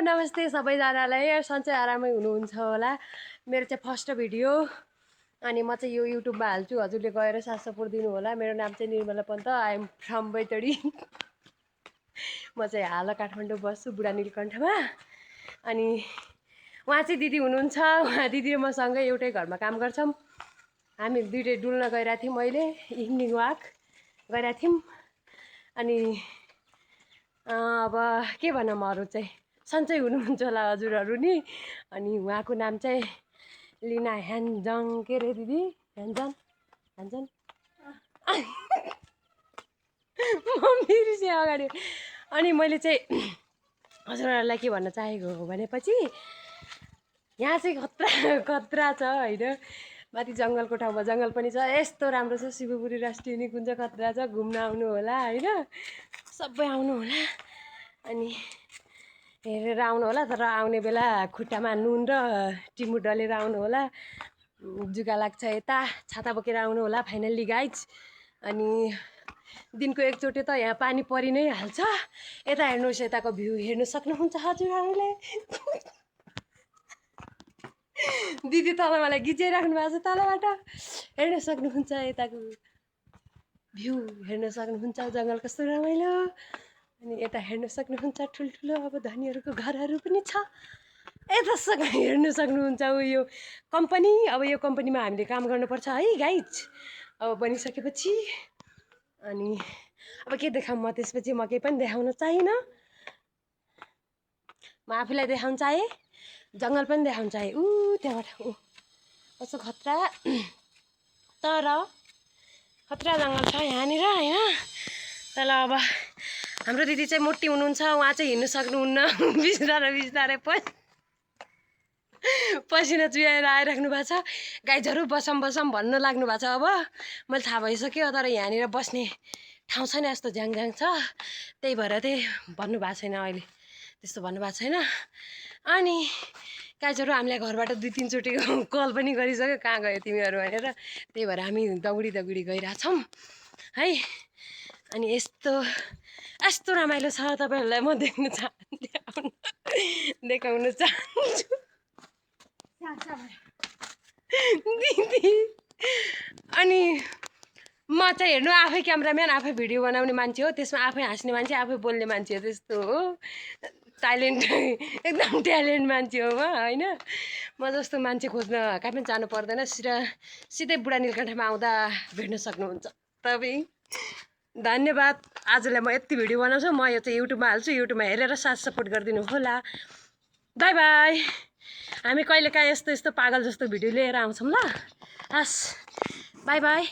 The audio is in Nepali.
नमस्ते सबैजनालाई। सन्चै आरामै हुनुहुन्छ होला। मेरो चाहिँ फर्स्ट भिडियो अनि म चाहिँ यो युट्युबमा हाल्छु, हजुरले गएर साथ सपोर्ट दिनु होला। मेरो नाम चाहिँ Nirmala Pant, I am from Baitadi. म चाहिँ हाल काठमाडौँ बस्छु, बुढा नीलकण्ठमा। अनि उहाँ चाहिँ दिदी हुनुहुन्छ, उहाँ दिदी र मसँगै एउटै घरमा काम गर्छौँ। हामी दुइटै डुल्न गइरहेको थियौँ, अहिले इभिनिङ वाक गइरहेको थियौँ। अनि अब के भनौँ, अरू चाहिँ सन्चै हुनुहुन्छ होला हजुरहरू नि। अनि उहाँको नाम चाहिँ लिना ह्यान्जङ, के अरे दिदी ह्यान्जङ ह्यान्जङ म बिर्सेँ अगाडि। अनि मैले चाहिँ हजुरहरूलाई के भन्न चाहेको हो भनेपछि, यहाँ चाहिँ खतरा छ होइन। माथि जङ्गलको ठाउँमा जङ्गल पनि छ, यस्तो राम्रो छ। शिवपुरी राष्ट्रिय निकुञ्ज खतरा छ, घुम्न आउनु होला होइन, सबै आउनु होला। अनि हेरेर आउनु होला, तर आउने बेला खुट्टामा नुन र टिमुर डलेर आउनु होला। जुगा लाग्छ यता, छाता बोकेर आउनु होला फाइनल्ली गाइज। अनि दिनको एकचोटि त यहाँ पानी परि नै हाल्छ। यता हेर्नुहोस्, यताको भ्यू हेर्नु सक्नुहुन्छ हजुरहरूले। दिदी तल मलाई गिचाइराख्नु भएको छ, तलबाट हेर्न सक्नुहुन्छ। यताको भ्यू हेर्न सक्नुहुन्छ, जङ्गल कस्तो रमाइलो। अनि यता हेर्न सक्नुहुन्छ ठुल्ठुलो अब धनीहरूको घरहरू पनि छ। यता हेर्न सक्नुहुन्छ यो कम्पनी। अब यो कम्पनीमा हामीले काम गर्नुपर्छ है गाइज, अब बनिसकेपछि। अनि अब के देखाऊँ म, त्यसपछि म केही पनि देखाउन चाहिनँ। म आफूलाई देखाउन चाहेँ, जङ्गल पनि देखाउन चाहेँ। त्यहाँबाट कस्तो खतरा, तर खतरा जङ्गल छ यहाँनिर होइन। तर अब हाम्रो दिदी चाहिँ मोटी हुनुहुन्छ, उहाँ चाहिँ हिँड्नु सक्नुहुन्न। बिस्तारै पसिना चुहाएर आइराख्नु भएको छ। गाइजहरू बसौँ भन्नु लाग्नु भएको छ। अब मैले थाहा भइसक्यो, तर यहाँनिर बस्ने ठाउँ छैन, यस्तो झ्याङ छ। त्यही भएर चाहिँ भन्नुभएको छैन, अहिले त्यस्तो भन्नुभएको छैन। अनि गाइजहरू हामीलाई घरबाट 2-3 चोटि कल पनि गरिसक्यो, कहाँ गयो तिमीहरू भनेर। त्यही भएर हामी दौडी गइरहेछौँ है। अनि यस्तो रमाइलो छ, तपाईँहरूलाई म देखाउन चाहन्छु दिदी। अनि म चाहिँ हेर्नु आफै क्यामराम्यान, आफै भिडियो बनाउने मान्छे हो, त्यसमा आफै हाँस्ने मान्छे, आफै बोल्ने मान्छे हो, त्यस्तो हो। ट्यालेन्ट, एकदम ट्यालेन्ट मान्छे हो म होइन। म जस्तो मान्छे खोज्न कहीँ पनि जानु पर्दैन, सिधै बुढा नीलकण्ठमा आउँदा भेट्न सक्नुहुन्छ तपाईँ। धन्यवाद। आजलाई म यति भिडियो बनाउँछु, म यो चाहिँ युट्युबमा हाल्छु, युट्युबमा हेरेर साथ सपोर्ट गरिदिनु होला। By by. हामी कहिलेकाहीँ यस्तो पागल जस्तो भिडियो लिएर आउँछौँ ल। हस्, बाई बाई।